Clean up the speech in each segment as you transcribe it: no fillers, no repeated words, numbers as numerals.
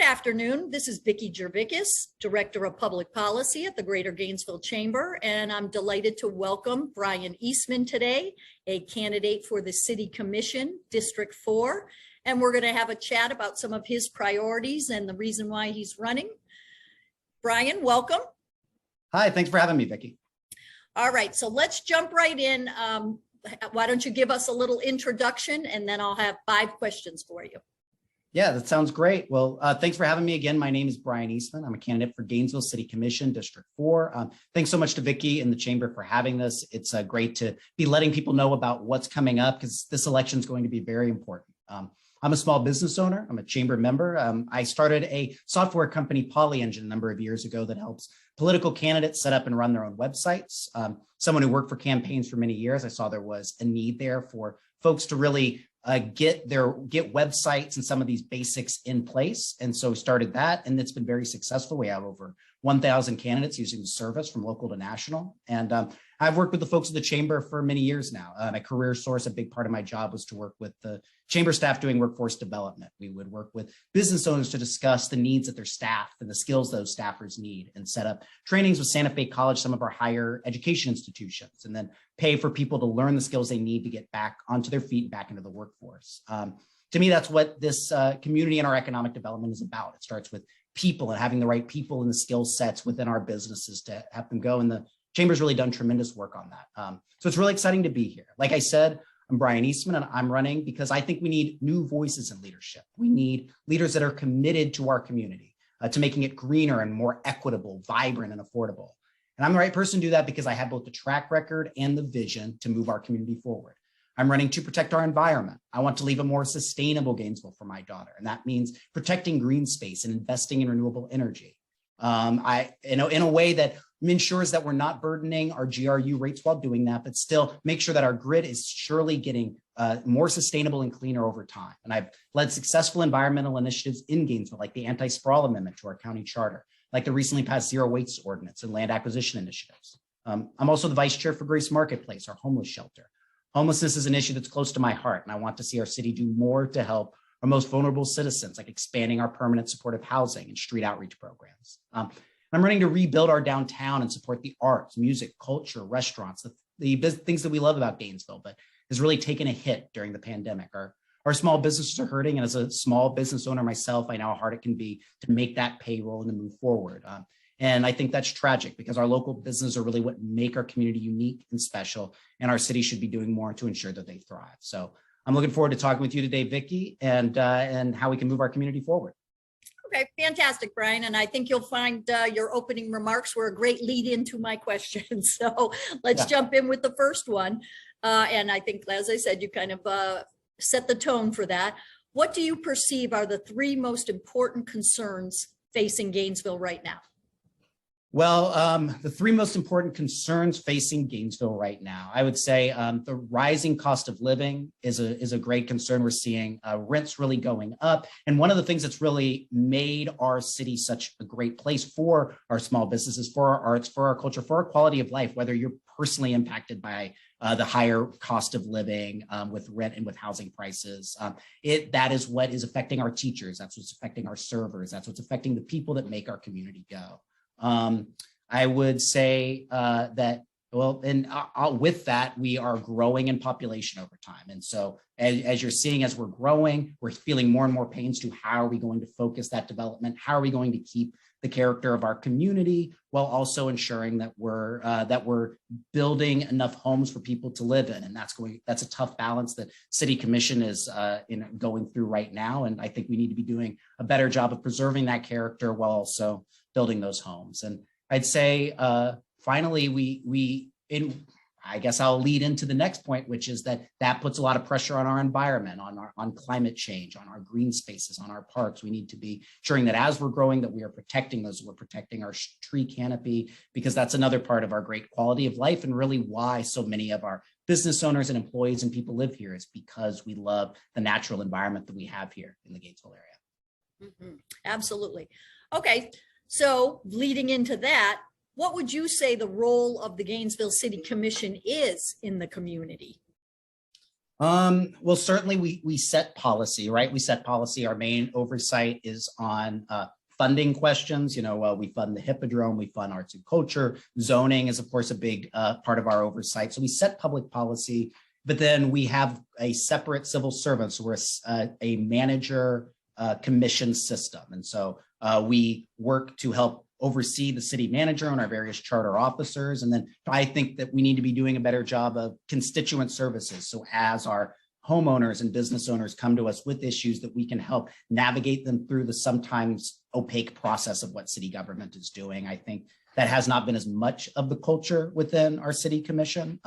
afternoon. This is Vicki Gervicus, Director of Public Policy at the Greater Gainesville Chamber, and I'm delighted to welcome Bryan Eastman today, a candidate for the City Commission, District 4, and we're going to have a chat about some of his priorities and the reason why he's running. Bryan, welcome. Hi, thanks for having me, Vicki. All right, so let's jump right in. Why don't you give us a little introduction, and then I'll have 5 questions for you. Yeah, that sounds great. Well, thanks for having me again. My name is Bryan Eastman. I'm a candidate for Gainesville City Commission, District 4. Thanks so much to Vicki and the Chamber for having this. It's great to be letting people know about what's coming up because this election is going to be very important. I'm a small business owner. I'm a Chamber member. I started a software company, PolyEngine, a number of years ago that helps political candidates set up and run their own websites. Someone who worked for campaigns for many years, I saw there was a need there for folks to really get websites and some of these basics in place. And so we started that, and it's been very successful. We have over 1,000 candidates using the service from local to national. And I've worked with the folks at the Chamber for many years now. My career source, a big part of my job was to work with the Chamber staff doing workforce development. We would work with business owners to discuss the needs of their staff and the skills those staffers need, and set up trainings with Santa Fe College, some of our higher education institutions, and then pay for people to learn the skills they need to get back onto their feet and back into the workforce. To me, that's what this community and our economic development is about. It starts with people and having the right people and the skill sets within our businesses to have them go. And the Chamber's really done tremendous work on that. So it's really exciting to be here. Like I said, I'm Bryan Eastman, and I'm running because I think we need new voices in leadership. We need leaders that are committed to our community, to making it greener and more equitable, vibrant, and affordable. And I'm the right person to do that because I have both the track record and the vision to move our community forward. I'm running to protect our environment. I want to leave a more sustainable Gainesville for my daughter, and that means protecting green space and investing in renewable energy. In a way that ensures that we're not burdening our GRU rates while doing that, but still make sure that our grid is surely getting more sustainable and cleaner over time. And I've led successful environmental initiatives in Gainesville, like the anti-sprawl amendment to our county charter, like the recently passed zero waste ordinance and land acquisition initiatives. I'm also the vice chair for Grace Marketplace, our homeless shelter. Homelessness is an issue that's close to my heart, and I want to see our city do more to help our most vulnerable citizens, like expanding our permanent supportive housing and street outreach programs. I'm running to rebuild our downtown and support the arts, music, culture, restaurants, the things that we love about Gainesville, but has really taken a hit during the pandemic. Our small businesses are hurting, and as a small business owner myself, I know how hard it can be to make that payroll and to move forward. And I think that's tragic because our local businesses are really what make our community unique and special, and our city should be doing more to ensure that they thrive. So I'm looking forward to talking with you today, Vicki, and how we can move our community forward. Okay, fantastic, Bryan. And I think you'll find your opening remarks were a great lead into my questions. So let's jump in with the first one. And I think, as I said, you kind of set the tone for that. What do you perceive are the 3 most important concerns facing Gainesville right now? Well, the 3 most important concerns facing Gainesville right now, I would say the rising cost of living is a great concern. We're seeing rents really going up. And one of the things that's really made our city such a great place for our small businesses, for our arts, for our culture, for our quality of life, whether you're personally impacted by the higher cost of living with rent and with housing prices. That is what is affecting our teachers. That's what's affecting our servers. That's what's affecting the people that make our community go. I would say that, well, and with that, we are growing in population over time. And so as you're seeing, as we're growing, we're feeling more and more pains to how are we going to focus that development? How are we going to keep the character of our community while also ensuring that we're building enough homes for people to live in? And that's a tough balance that City Commission is going through right now. And I think we need to be doing a better job of preserving that character while also building those homes. And I'd say, finally, I guess I'll lead into the next point, which is that puts a lot of pressure on our environment, on climate change, on our green spaces, on our parks. We need to be ensuring that as we're growing, that we are protecting those. We're protecting our tree canopy, because that's another part of our great quality of life, and really why so many of our business owners and employees and people live here is because we love the natural environment that we have here in the Gainesville area. Mm-hmm. Absolutely. Okay. So leading into that, what would you say the role of the Gainesville City Commission is in the community? Well, certainly we set policy, right? We set policy. Our main oversight is on funding questions. We fund the Hippodrome, we fund arts and culture. Zoning is, of course, a big part of our oversight. So we set public policy, but then we have a separate civil servant. So we're a manager commission system. And so we work to help oversee the city manager and our various charter officers. And then I think that we need to be doing a better job of constituent services. So as our homeowners and business owners come to us with issues, that we can help navigate them through the sometimes opaque process of what city government is doing. I think that has not been as much of the culture within our city commission.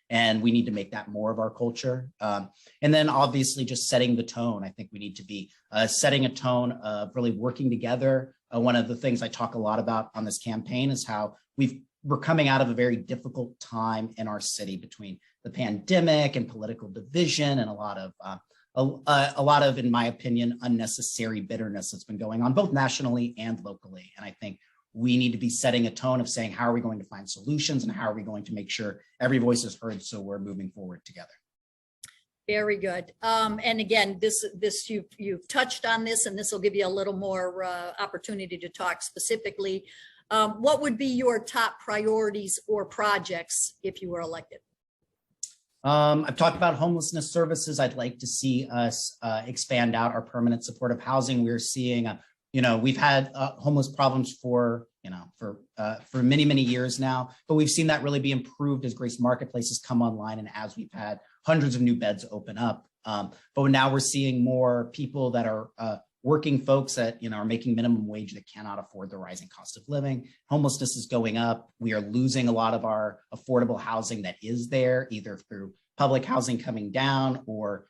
And we need to make that more of our culture. And then obviously just setting the tone. I think we need to be setting a tone of really working together. One of the things I talk a lot about on this campaign is how we're coming out of a very difficult time in our city between the pandemic and political division and a lot of, in my opinion, unnecessary bitterness that's been going on both nationally and locally. And I think we need to be setting a tone of saying, how are we going to find solutions and how are we going to make sure every voice is heard so we're moving forward together? Very good. And again, this you've touched on this, and this will give you a little more opportunity to talk specifically. What would be your top priorities or projects if you were elected? I've talked about homelessness services. I'd like to see us expand out our permanent supportive housing. We're seeing, we've had homeless problems for many, many years now, but we've seen that really be improved as Grace Marketplace has come online and as we've had hundreds of new beds open up. But now we're seeing more people that are working folks that are making minimum wage that cannot afford the rising cost of living. Homelessness is going up. We are losing a lot of our affordable housing that is there, either through public housing coming down or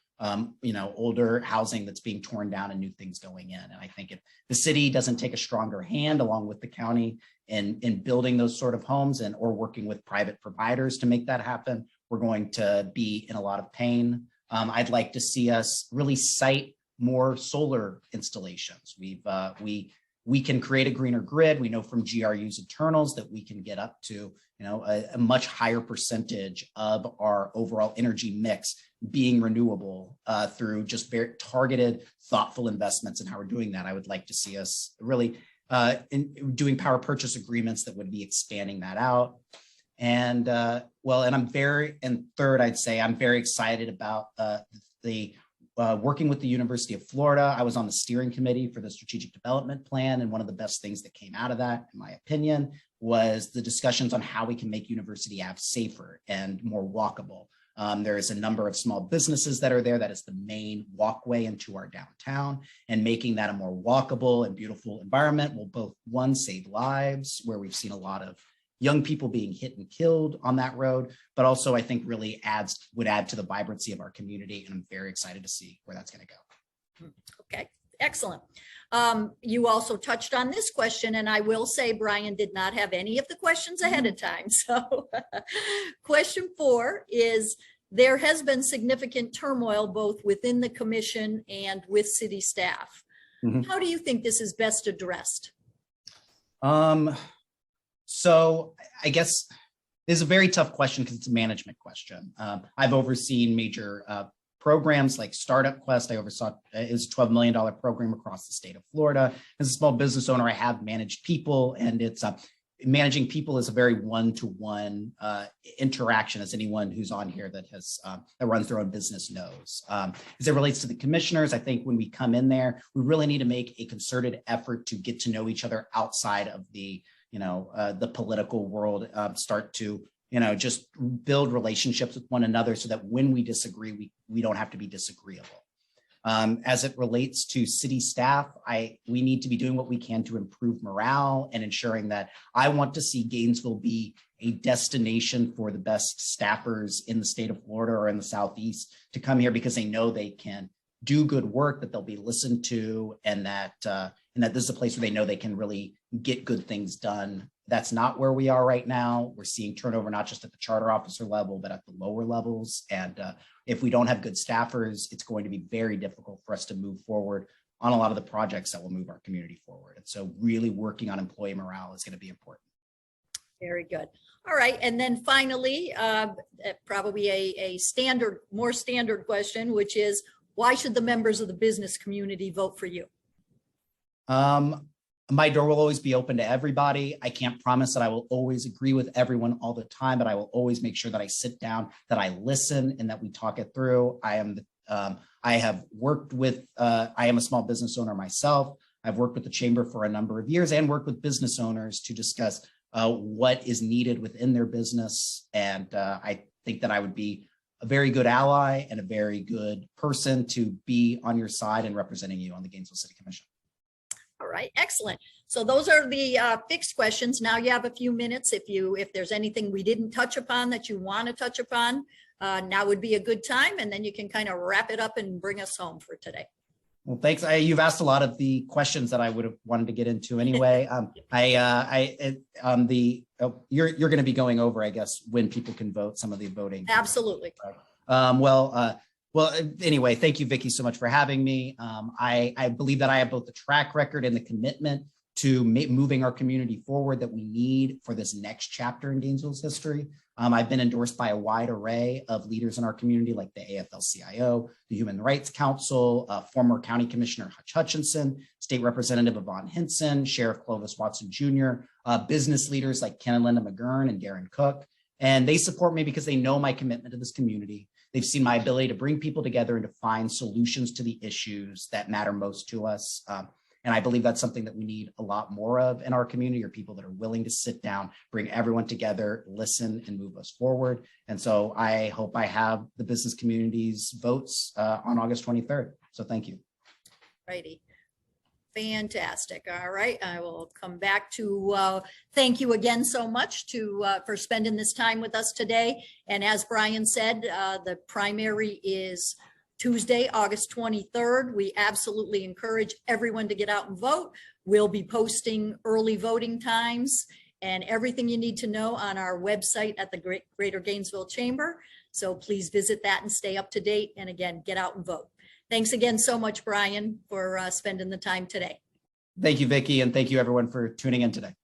older housing that's being torn down and new things going in. And I think if the city doesn't take a stronger hand along with the county in building those sort of homes or working with private providers to make that happen, we're going to be in a lot of pain. I'd like to see us really cite more solar installations. We can create a greener grid. We know from GRU's internals that we can get up to a much higher percentage of our overall energy mix being renewable through just very targeted, thoughtful investments in how we're doing that. I would like to see us really doing power purchase agreements that would be expanding that out. And third, I'd say I'm very excited about working with the University of Florida. I was on the steering committee for the strategic development plan. And one of the best things that came out of that, in my opinion, was the discussions on how we can make University Ave safer and more walkable. There is a number of small businesses that are there. That is the main walkway into our downtown, and making that a more walkable and beautiful environment will both, one, save lives, where we've seen a lot of young people being hit and killed on that road, but also I think really would add to the vibrancy of our community. And I'm very excited to see where that's going to go. Okay, excellent. You also touched on this question, and I will say Bryan did not have any of the questions ahead of time. So question 4 is, there has been significant turmoil both within the commission and with city staff. Mm-hmm. How do you think this is best addressed? So I guess this is a very tough question because it's a management question. I've overseen major programs like Startup Quest. I oversaw it was a $12 million program across the state of Florida. As a small business owner, I have managed people, and it's managing people is a very one-to-one interaction, as anyone who's on here that runs their own business knows. As it relates to the commissioners, I think when we come in there, we really need to make a concerted effort to get to know each other outside of the political world, start to, just build relationships with one another so that when we disagree, we don't have to be disagreeable. As it relates to city staff, we need to be doing what we can to improve morale and ensuring that I want to see Gainesville be a destination for the best staffers in the state of Florida or in the Southeast to come here because they know they can do good work, that they'll be listened to, and that this is a place where they know they can really get good things done. That's not where we are right now. We're seeing turnover, not just at the charter officer level, but at the lower levels. And if we don't have good staffers, it's going to be very difficult for us to move forward on a lot of the projects that will move our community forward. And so really working on employee morale is going to be important. Very good. All right, and then finally, probably a more standard question, which is, why should the members of the business community vote for you? My door will always be open to everybody. I can't promise that I will always agree with everyone all the time, but I will always make sure that I sit down, that I listen, and that we talk it through. I have worked with, I am a small business owner myself. I've worked with the chamber for a number of years and worked with business owners to discuss what is needed within their business. And I think that I would be a very good ally and a very good person to be on your side and representing you on the Gainesville City Commission. All right, excellent. So those are the fixed questions. Now you have a few minutes. If there's anything we didn't touch upon that you want to touch upon, now would be a good time, and then you can kind of wrap it up and bring us home for today. Well, thanks. You've asked a lot of the questions that I would have wanted to get into anyway. You're going to be going over, I guess, when people can vote, some of the voting. Absolutely. Well, anyway, thank you, Vicki, so much for having me. I believe that I have both the track record and the commitment to moving our community forward that we need for this next chapter in Gainesville's history. I've been endorsed by a wide array of leaders in our community, like the AFL-CIO, the Human Rights Council, former County Commissioner Hutch Hutchinson, State Representative Yvonne Hinson, Sheriff Clovis Watson Jr., business leaders like Ken and Linda McGurn and Darren Cook. And they support me because they know my commitment to this community. They've seen my ability to bring people together and to find solutions to the issues that matter most to us. And I believe that's something that we need a lot more of in our community, are people that are willing to sit down, bring everyone together, listen, and move us forward. And so I hope I have the business community's votes on August 23rd. So thank you. Righty. Fantastic. All right. I will come back to thank you again so much for spending this time with us today. And as Bryan said, the primary is Tuesday, August 23rd. We absolutely encourage everyone to get out and vote. We'll be posting early voting times and everything you need to know on our website at the Greater Gainesville Chamber. So please visit that and stay up to date. And again, get out and vote. Thanks again so much, Bryan, for spending the time today. Thank you, Vicki, and thank you everyone for tuning in today.